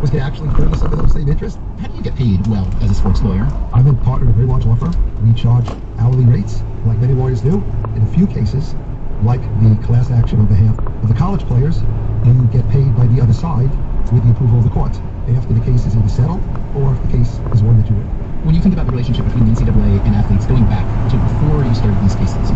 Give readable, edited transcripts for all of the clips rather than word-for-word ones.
was going to actually further some of those same interests. How do you get paid well as a sports lawyer? I'm a partner in a very large law firm. We charge hourly rates, like many lawyers do. In a few cases, like the class action on behalf of the college players, you get paid by the other side with the approval of the court after the case is either settled or if the case is one that you win. When you think about the relationship between the NCAA and athletes going back to before you started these cases,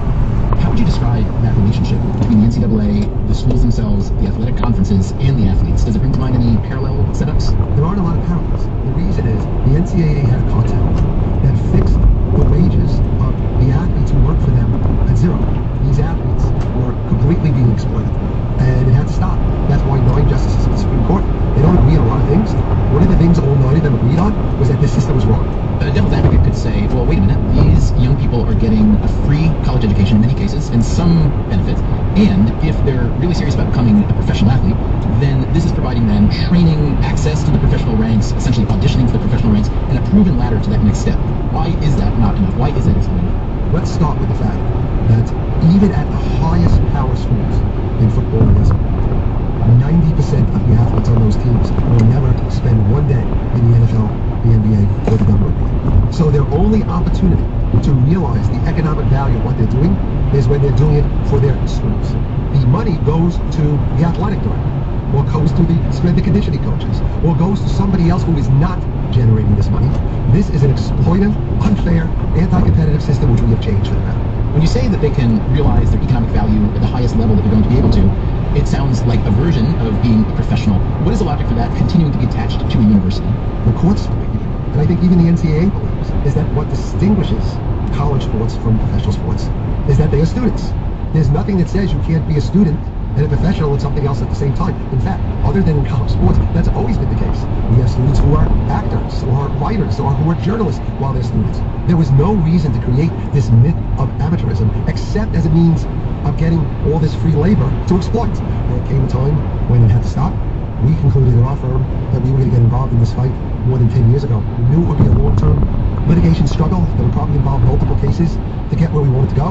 how would you describe that relationship between the NCAA, the schools themselves, the athletic conferences, and the athletes? Does it bring to mind any parallel setups? There aren't a lot of parallels. The reason is the NCAA had a cartel that fixed the wages of the athletes who worked for them at zero. These athletes were completely being exploited, and it had to stop. That's why 9 justices of the Supreme Court, they don't agree on a lot of things. One of the things all 9 of them agreed on was that this system was wrong. A devil's advocate could say, well, wait a minute, these young people are getting a free college education in many cases, and some benefit, and if they're really serious about becoming a professional athlete, then this is providing them training, access to the professional ranks, essentially auditioning for the professional ranks, and a proven ladder to that next step. Why is that not enough? Why is that excluded? Let's start with the fact that even at the highest power schools in football and basketball, 90% of the athletes on those teams will never spend one day in the NFL, the NBA, or the WWE. So their only opportunity to realize the economic value of what they're doing is when they're doing it for their schools. The money goes to the athletic director, or goes to the strength and conditioning coaches, or goes to somebody else who is not generating this money. This is an exploitive, unfair, anti-competitive system which we have changed for the better. When you say that they can realize their economic value at the highest level that they're going to be able to, it sounds like a version of being a professional. What is the logic for that continuing to be attached to a university? The courts believe, and I think even the NCAA believes, is that what distinguishes college sports from professional sports is that they are students. There's nothing that says you can't be a student and a professional and something else at the same time. In fact, other than in college sports, that's always been the case. We have students who are actors, or writers, or who are journalists while they're students. There was no reason to create this myth of amateurism, except as a means of getting all this free labor to exploit. There came a time when it had to stop. We concluded in our firm that we were going to get involved in this fight more than 10 years ago. We knew it would be a long-term litigation struggle that would probably involve multiple cases to get where we wanted to go,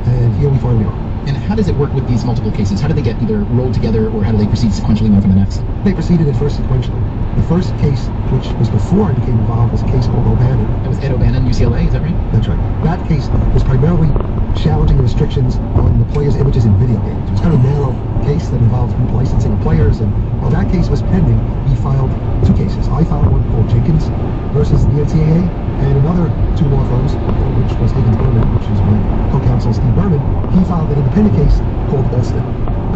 and here we finally are. And how does it work with these multiple cases? How do they get either rolled together, or how do they proceed sequentially one from the next? They proceeded at first sequentially. The first case, which was before I became involved, was a case called O'Bannon. That was Ed O'Bannon, UCLA, is that right? That's right. That case was primarily challenging the restrictions on the players' images in video games. It was kind of a narrow case that involved group licensing of players, and while that case was pending, he filed 2 cases. I filed one called Jenkins versus the NCAA, and another 2 law firms, which was Higgins Berman, which is my co-counsel Steve Berman. He filed an independent case called Alston.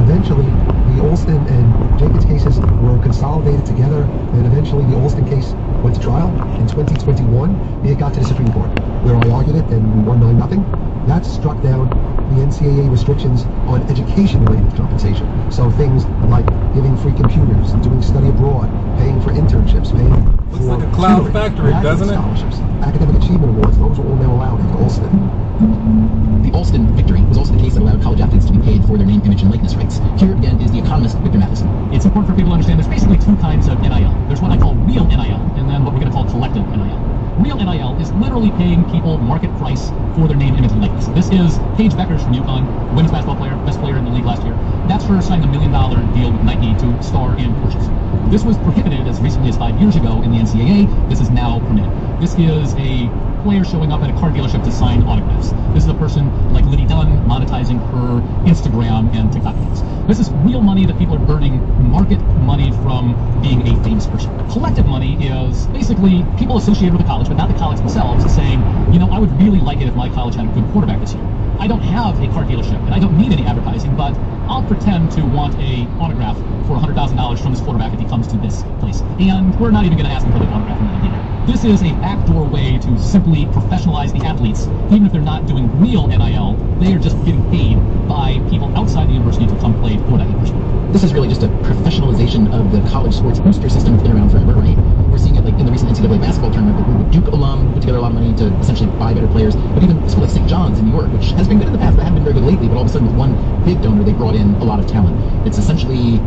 Eventually, the Alston and Jenkins cases were consolidated together, and eventually the Alston case went to trial. In 2021, it got to the Supreme Court, where I argued it, and we won 9-0. That struck down the NCAA restrictions on education-related compensation. So things like giving free computers, doing study abroad, paying for internships, paying Looks like a cloud factory, doesn't it? Scholarships, academic achievement awards, those are all now allowed after Alston. The Alston victory was also the case that allowed college athletes to be paid for their name, image, and likeness rights. Here again is the economist Victor Matheson. It's important for people to understand there's basically 2 kinds of NIL. There's what I call real NIL, and then what we're going to call collective NIL. Real NIL is literally paying people market price for their name, image, and likeness. This is Paige Beckers from UConn, women's basketball player, best player in the league last year. That's her signing $1 million deal with Nike to star in Porsches. This was prohibited as recently as 5 years ago in the NCAA. This is now permitted. This is a player showing up at a car dealership to sign autographs. This is a person like Liddy Dunn monetizing her Instagram and TikTok accounts. This is real money that people are earning, market money from being a famous person. Collective money is basically people associated with the college, but not the college themselves, saying, you know, I would really like it if my college had a good quarterback this year. I don't have a car dealership, and I don't need any advertising, but I'll pretend to want a autograph for $100,000 from this quarterback if he comes to this place. And we're not even going to ask him for the autograph from the either. This is a backdoor way to simply professionalize the athletes. Even if they're not doing real NIL, they are just getting paid by people outside the university to come play for that university. This is really just a professionalization of the college sports booster system that's been around forever, right? We're seeing it like in the recent NCAA basketball tournament, where the Duke alum put together a lot of money to essentially buy better players. But even a school like St. John's in New York, which has been good in the past, but hasn't been very good lately, but all of a sudden with one big donor, they brought in a lot of talent. It's essentially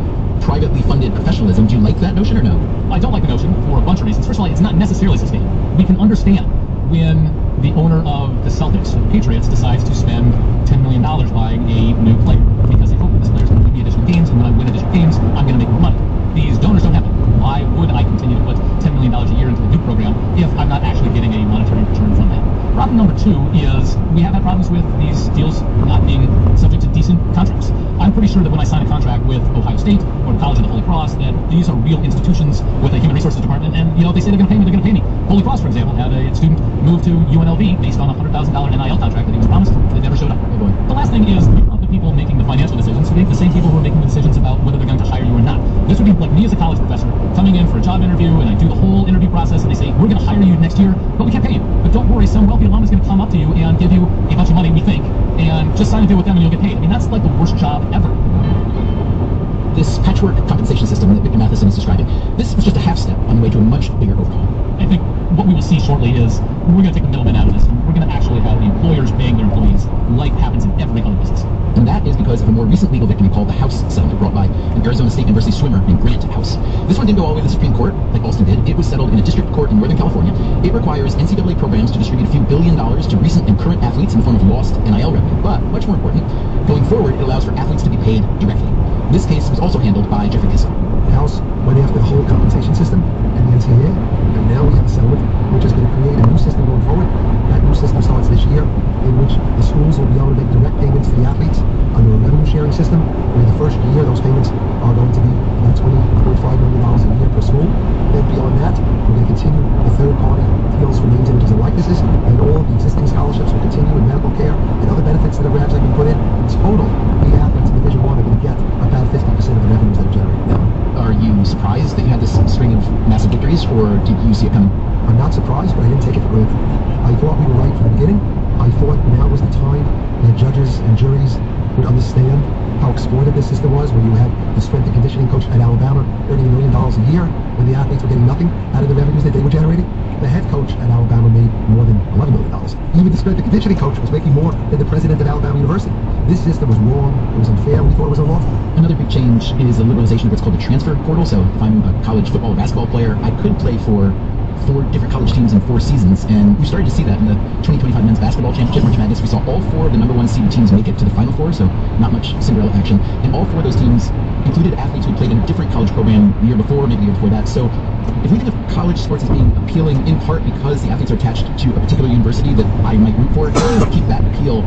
privately funded professionalism. Do you like that notion or no? I don't like the notion for a bunch of reasons. First of all, it's not necessarily sustainable. We can understand when the owner of the Celtics or the Patriots decides to spend $10 million buying a new player because they hope this player's going to win me additional games, and when I win additional games, I'm going to make more money. These donors don't have it. Why would I continue too is we have had problems with these deals not being subject to decent contracts. I'm pretty sure that when I sign a contract with Ohio State or the College of the Holy Cross, that these are real institutions with a human resources department, and if they say they're going to pay me, they're going to pay me. Holy Cross, for example, had a student move to UNLV based on a $100,000 NIL contract that he was promised that never showed up. The last thing is, you want the people making the financial decisions to be the same people who are making the decisions about whether they're going to hire you or not. This would be like me as a college professor coming in for a job interview, and I do the whole interview process, and they say, we're going to hire you next year, but we can't pay you. But don't worry, some wealthy alum is going to come up to you and give you a bunch of money, we think, and just sign a deal with them and you'll get paid. I mean, that's like the worst job ever. This patchwork compensation system that Victor Matheson is describing, this was just a half step on the way to a much bigger overhaul. I think what we will see shortly is we're going to take the middlemen out of this, and we're going to actually have the employers paying their employees like happens in every other business. And that is because of a more recent legal victory called the House settlement brought by an Arizona State University swimmer named Grant House. This one didn't go all the way to the Supreme Court like Alston did. It was settled in a district court in Northern California. It requires NCAA programs to distribute a few $1 billion to recent and current athletes in the form of lost NIL revenue. But much more important, going forward, it allows for athletes to be paid directly. This case was also handled by Jeffrey Kissel. House went after the whole compensation system and the NCAA, and now we have a settlement which is going to create a new system going forward. That new system starts this year, in which the schools will be able to make direct payments to the athletes under a revenue sharing system, where the first year those payments are going to be about $20.5 million a year per school. Then beyond that, we're going to continue the third-party deals for names, images, and likenesses, and all of the existing scholarships will continue in medical care and other benefits that the RABs have been put in. In total, the athletes in Division I are going to get about 50% of the revenues that are generated now. Are you surprised that you had this string of massive victories, or did you see it coming? I'm not surprised, but I didn't take it for granted. I thought we were right from the beginning. I thought now was the time that judges and juries would understand how exploited this system was, where you had the strength and conditioning coach at Alabama earning $1 million a year when the athletes were getting nothing out of the revenues that they were generating. The head coach at Alabama made more than $11 million. Even the strength and conditioning coach was making more than the president of Alabama University. This system was wrong. It was unfair. We thought it was unlawful. Another big change is the liberalization of what's called the transfer portal. So if I'm a college football or basketball player, I could play for 4 different college teams in 4 seasons, and we started to see that in the 2025 men's basketball championship, March Madness. We saw all 4 of the number 1 seeded teams make it to the Final Four, so not much Cinderella action. And all 4 of those teams included athletes who played in a different college program the year before, maybe the year before that. So if we think of college sports as being appealing in part because the athletes are attached to a particular university that I might root for, how do you keep that appeal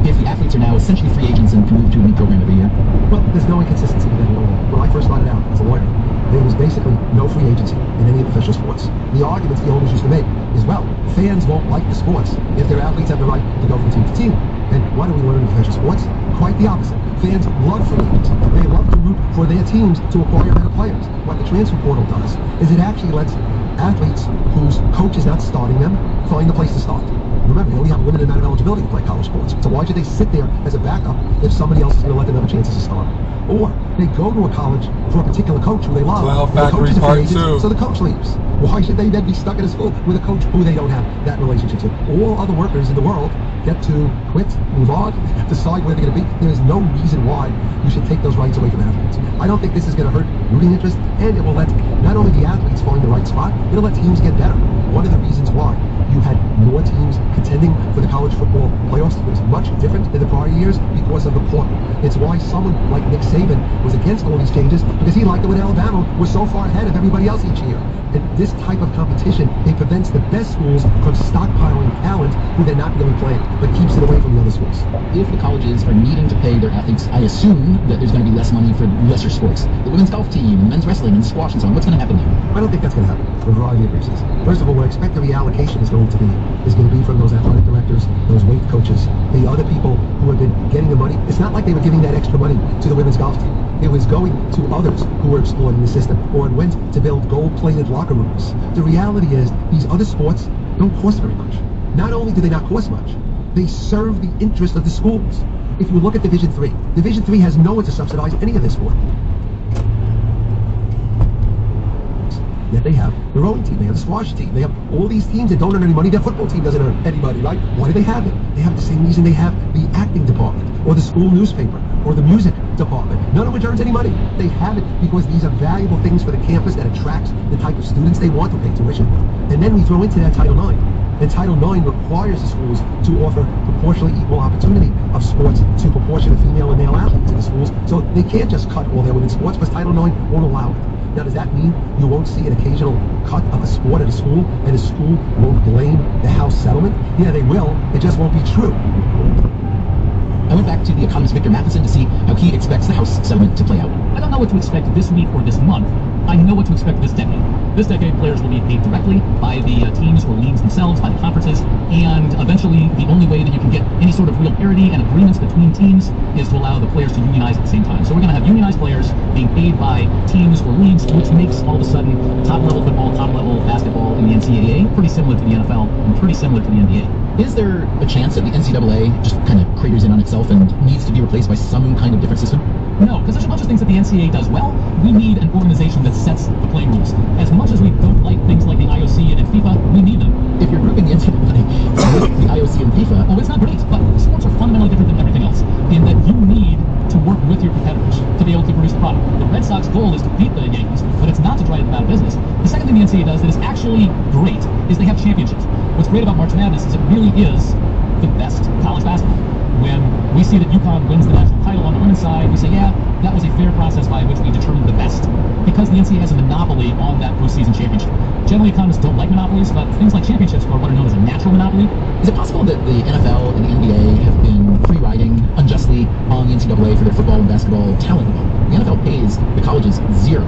if the athletes are now essentially free agents and can move to a new program every year? Well, there's no inconsistency with that at all. When I first started out as a lawyer, there was basically no free agency in any of the professional sports. The arguments the owners used to make is, well, fans won't like the sports if their athletes have the right to go from team to team. And what do we learn in professional sports? Quite the opposite. Fans love free agents. They love to root for their teams to acquire better players. What the transfer portal does is it actually lets athletes whose coach is not starting them find a place to start. Remember, they only have a limited amount of eligibility to play college sports. So why should they sit there as a backup if somebody else is going to let them have a chance as a starter? Or they go to a college for a particular coach who they love. Well, and the coach is a free agent, Part 2. so the coach leaves. Why should they then be stuck in a school with a coach who they don't have that relationship to? All other workers in the world get to quit, move on, decide where they're going to be. There is no reason why you should take those rights away from athletes. I don't think this is going to hurt rooting interest, and it will let not only the athletes find the right spot, it'll let teams get better. One of the reasons why you had more teams contending for the college football playoffs was much different than the prior years because of the portal. It's why someone like Nick Saban was against all these changes, because he liked it when Alabama was so far ahead of everybody else each year. And this type of competition, it prevents the best schools from stockpiling talent who they're not really playing, but keeps it away from the other schools. If the colleges are needing to pay their athletes, I assume that there's going to be less money for lesser sports. The women's golf team, the men's wrestling, and squash and so on. What's going to happen there? I don't think that's going to happen for a variety of reasons. First of all, what I expect the reallocation is going to be from those athletic directors, those weight coaches, the other people who have been getting the money. It's not like they were giving that extra money to the women's golf team. It was going to others who were exploiting the system, or it went to build gold-plated locker rooms. The reality is these other sports don't cost very much. Not only do they not cost much, they serve the interest of the schools. If you look at Division III has no one to subsidize any of this sport. Yet they have the rowing team, they have the squash team, they have all these teams that don't earn any money. Their football team doesn't earn any money, right? Why do they have it? They have the same reason they have the acting department, or the school newspaper, or the music department. None of which earns any money. They have it because these are valuable things for the campus that attracts the type of students they want to pay tuition. And then we throw into that Title IX. And Title IX requires the schools to offer proportionally equal opportunity of sports to proportionate female and male athletes in the schools. So they can't just cut all their women's sports because Title IX won't allow it. Now, does that mean you won't see an occasional cut of a sport at a school, and the school won't blame the House settlement? Yeah, they will. It just won't be true. I went back to the economist Victor Matheson to see how he expects the House settlement to play out. I don't know what to expect this week or this month. I know what to expect this decade. This decade, players will be paid directly by the teams or leagues themselves, by the conferences, and eventually the only way that you can get any sort of real parity and agreements between teams is to allow the players to unionize at the same time. So we're going to have unionized players being paid by teams or leagues, which makes all of a sudden top-level football, top-level basketball in the NCAA pretty similar to the NFL and pretty similar to the NBA. Is there a chance that the NCAA just kind of craters in on itself and needs to be replaced by some kind of different system? No, because there's a bunch of things that the NCAA does well. We need an organization that sets the playing rules. As much as we don't like things like the IOC and FIFA, we need them. If you're grouping the NCAA with the IOC and FIFA, oh, it's not great, but sports are fundamentally different than everything else in that you need to work with your competitors to be able to produce the product. The Red Sox goal is to beat the Yankees, but it's not to drive them out of business. The second thing the NCAA does that is actually great is they have championships. What's great about March Madness is it really is the best college basketball. When we see that UConn wins the national title on the women's side, we say, yeah, that was a fair process by which we determined the best. Because the NCAA has a monopoly on that postseason championship. Generally, economists don't like monopolies, but things like championships are what are known as a natural monopoly. Is it possible that the NFL and the NBA have been free-riding unjustly on the NCAA for their football and basketball talent level? The NFL pays the colleges zero,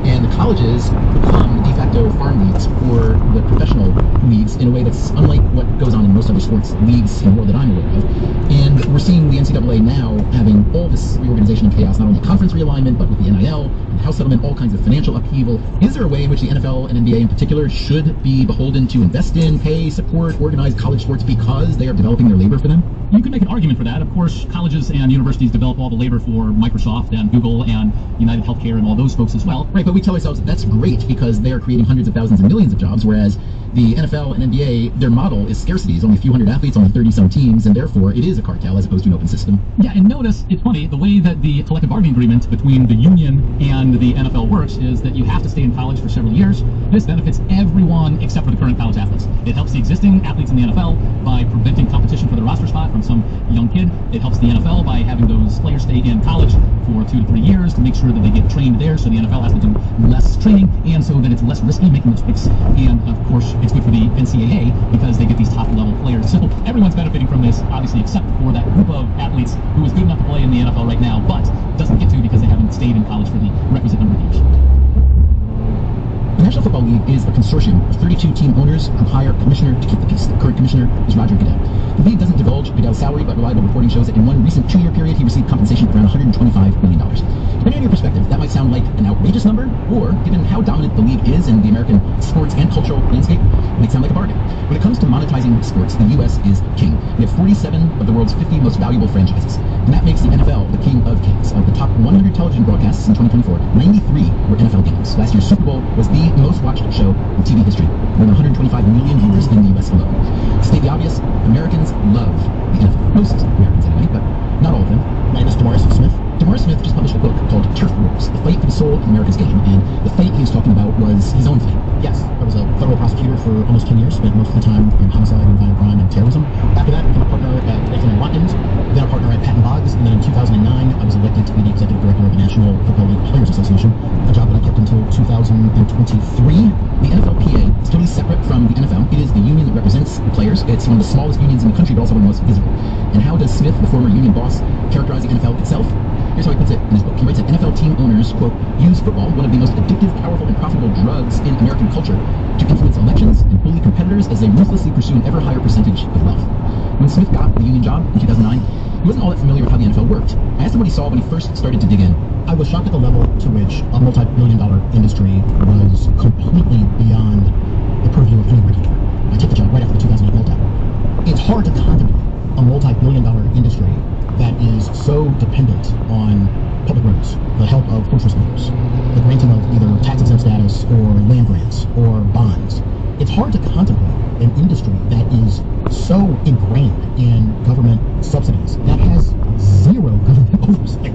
and the colleges become de facto farm leagues for the professional leagues in a way that's unlike what goes on in most other sports leagues in the world that I'm aware of. And we're seeing the NCAA now having all this reorganization and chaos, not only conference realignment, but with the NIL and the House settlement, all kinds of financial upheaval. Is there a way in which the NFL and NBA in particular should be beholden to invest in, pay, support, organize college sports because they are developing their labor for them? You can make an argument for that. Of course, colleges and universities develop all the labor for Microsoft and Google and United Healthcare and all those folks as well. Right, but we tell ourselves that's great because they are creating hundreds of thousands and millions of jobs, whereas the NFL and NBA, their model is scarcity. It's only a few hundred athletes, only 30-some teams, and therefore it is a cartel as opposed to an open system. Yeah, and notice, it's funny, the way that the collective bargaining agreement between the union and the NFL works is that you have to stay in college for several years. This benefits everyone except for the current college athletes. It helps the existing athletes in the NFL by preventing competition for the roster spot from some young kid. It helps the NFL by having those players stay in college for 2 to 3 years to make sure that they get trained there, so the NFL has to do less training and so that it's less risky making those picks. And of course, it's good for the NCAA because they get these top-level players. So everyone's benefiting from this, obviously, except for that group of athletes who is good enough to play in the NFL right now, but doesn't get to because they haven't stayed in college for the requisite number of years. The National Football League is a consortium of 32 team owners who hire a commissioner to keep the peace. The current commissioner is Roger Goodell. The league doesn't divulge Goodell's salary, but reliable reporting shows that in one recent 2-year period, he received compensation of around $125 million. Depending on your perspective, that might sound like an outrageous number, or given how dominant the league is in the American sports and cultural landscape, it might sound like a bargain. When it comes to monetizing sports, the U.S. is king. We have 47 of the world's 50 most valuable franchises, and that makes the NFL the king of kings. Of the top 100 television broadcasts in 2024, 93 were NFL games. Last year's Super Bowl was the most watched show in TV history, more than 125 million viewers in the U.S. alone. To state the obvious, Americans love the NFL. Most Americans anyway, but not all of them. My name is DeMaurice Smith. DeMaurice Smith just published a book called Turf Wars, The Fight for the Soul of America's Game, and the fight he was talking about was his own fight. Yes, I was a federal prosecutor for almost 10 years, spent most of the time in homicide and violent crime and terrorism. After that, I became a partner at Nathan & Watkins, then a partner at Patton Boggs, and then in 2009, I was elected to be the executive director of the National Football League Players Association, a job that I kept until 2023. The NFLPA is totally separate from the NFL. It is the union that represents the players. It's one of the smallest unions in the country, but also one of the most visible. And how does Smith, the former union boss, characterize the NFL itself? Here's how he puts it in his book. He writes that NFL team owners, quote, use football, one of the most addictive, powerful, and profitable drugs in American culture, to influence elections and bully competitors as they ruthlessly pursue an ever higher percentage of wealth. When Smith got the union job in 2009, he wasn't all that familiar with how the NFL worked. I asked him what he saw when he first started to dig in. I was shocked at the level to which a multi-billion-dollar industry was completely beyond the purview of any regulator. I took the job right after the 2008 meltdown. It's hard to contemplate a multi-billion-dollar industry that is so dependent on public roads, the help of first responders, the granting of either tax-exempt status or land grants or bonds. It's hard to contemplate an industry that is so ingrained in government subsidies that has zero government oversight.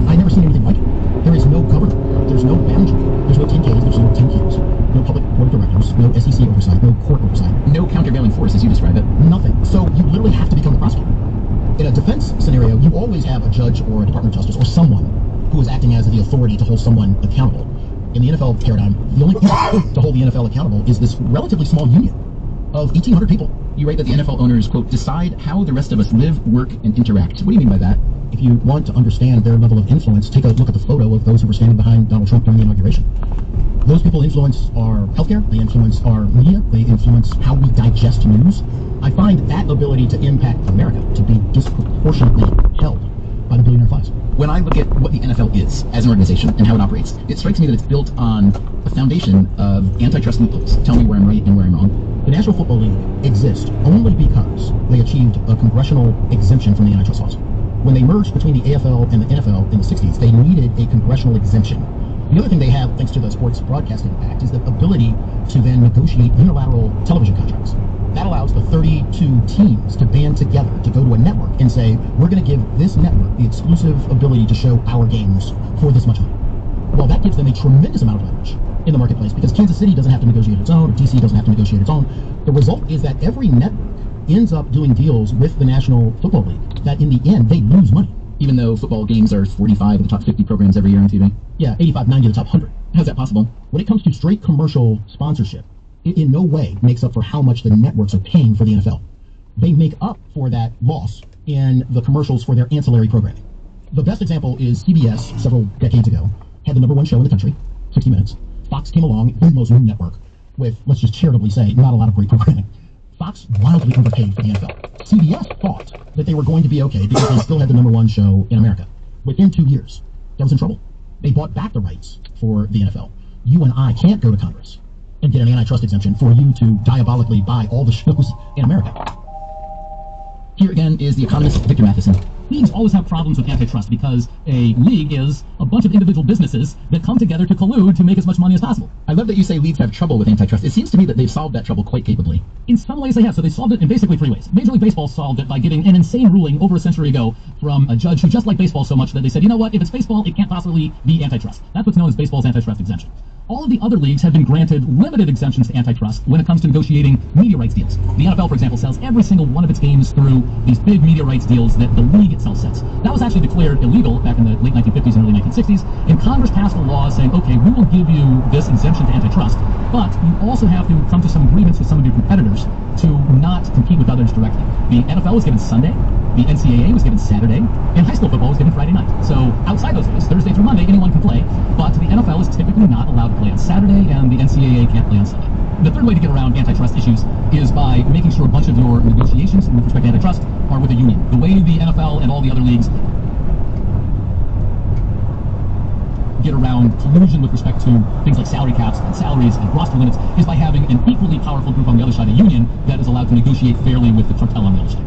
I've never seen anything like it. There is no government. There's no boundary. There's no 10Ks. There's no 10Qs. No public board of directors. No SEC oversight. No court oversight. No countervailing force, as you describe it. Nothing. So you literally have to become a prosecutor. In a defense scenario, you always have a judge or a Department of Justice or someone who is acting as the authority to hold someone accountable. In the NFL paradigm, the only thing to hold the NFL accountable is this relatively small union of 1,800 people. You write that the NFL owners, quote, decide how the rest of us live, work, and interact. What do you mean by that? If you want to understand their level of influence, take a look at the photo of those who were standing behind Donald Trump during the inauguration. Those people influence our healthcare, they influence our media, they influence how we digest news. I find that ability to impact America to be disproportionately held by the billionaire class. When I look at what the NFL is as an organization and how it operates, it strikes me that it's built on a foundation of antitrust loopholes. Tell me where I'm right and where I'm wrong. The National Football League exists only because they achieved a congressional exemption from the antitrust laws. When they merged between the AFL and the NFL in the 60s, they needed a congressional exemption. The other thing they have, thanks to the Sports Broadcasting Act, is the ability to then negotiate unilateral television contracts. That allows the 32 teams to band together to go to a network and say, we're going to give this network the exclusive ability to show our games for this much money. Well, that gives them a tremendous amount of leverage in the marketplace because Kansas City doesn't have to negotiate its own, or DC doesn't have to negotiate its own. The result is that every network ends up doing deals with the National Football League that in the end, they lose money. Even though football games are 45 of the top 50 programs every year on TV? Yeah, 85, 90 of the top 100. How's that possible? When it comes to straight commercial sponsorship, it in no way makes up for how much the networks are paying for the NFL. They make up for that loss in the commercials for their ancillary programming. The best example is CBS several decades ago had the #1 show in the country, 60 Minutes. Fox came along, the most new network, with, let's just charitably say, not a lot of great programming. Fox wildly overpaid for the NFL. CBS thought that they were going to be okay because they still had the #1 show in America. Within 2 years, that was in trouble. They bought back the rights for the NFL. You and I can't go to Congress and get an antitrust exemption for you to diabolically buy all the shows in America. Here again is the economist Victor Matheson. Leagues always have problems with antitrust because a league is a bunch of individual businesses that come together to collude to make as much money as possible. I love that you say leagues have trouble with antitrust. It seems to me that they've solved that trouble quite capably. In some ways they have. So they solved it in basically 3 ways. Major League Baseball solved it by getting an insane ruling over a century ago from a judge who just liked baseball so much that they said, you know what, if it's baseball, it can't possibly be antitrust. That's what's known as baseball's antitrust exemption. All of the other leagues have been granted limited exemptions to antitrust when it comes to negotiating media rights deals. The NFL, for example, sells every single one of its games through these big media rights deals that the league itself sets. That was actually declared illegal back in the late 1950s and early 1960s, and Congress passed a law saying, okay, we will give you this exemption to antitrust, but you also have to come to some agreements with some of your competitors to not compete with others directly. The NFL was given Sunday, the NCAA was given Saturday, and high school football was given Friday night. So outside those days, Thursday through Monday, anyone can play, but the NFL is typically not allowed to play on Saturday, and the NCAA can't play on Sunday. The third way to get around antitrust issues is by making sure a bunch of your negotiations with respect to antitrust are with a union. The way the NFL and all the other leagues get around collusion with respect to things like salary caps and salaries and roster limits is by having an equally powerful group on the other side, a union, that is allowed to negotiate fairly with the cartel on the other side.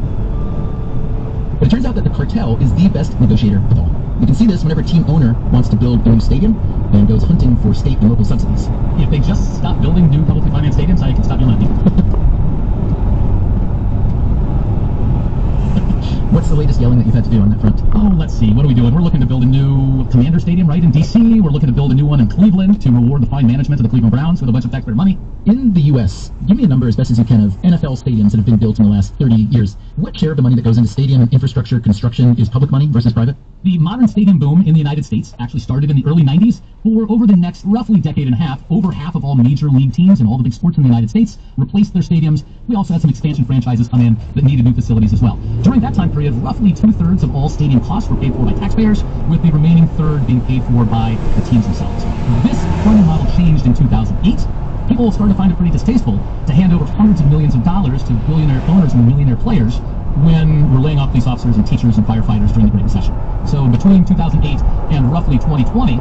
But it turns out that the cartel is the best negotiator of all. You can see this whenever a team owner wants to build a new stadium and goes hunting for state and local subsidies. If they just stop building new publicly financed stadiums, I can stop yelling at people. What's the latest yelling that you've had to do on that front? Oh, let's see. What are we doing? We're looking to build a new Commander Stadium right in D.C. We're looking to build a new one in Cleveland to reward the fine management of the Cleveland Browns with a bunch of taxpayer money. In the U.S., give me a number as best as you can of NFL stadiums that have been built in the last 30 years. What share of the money that goes into stadium infrastructure construction is public money versus private? The modern stadium boom in the United States actually started in the early 90s. For over the next roughly decade and a half, over half of all major league teams and all the big sports in the United States replaced their stadiums. We also had some expansion franchises come in that needed new facilities as well. During that time period, roughly 2/3 of all stadium costs were paid for by taxpayers, with the remaining third being paid for by the teams themselves. This funding model changed in 2008. People started to find it pretty distasteful to hand over hundreds of millions of dollars to billionaire owners and millionaire players when we're laying off police officers and teachers and firefighters during the Great Recession. So between 2008 and roughly 2020,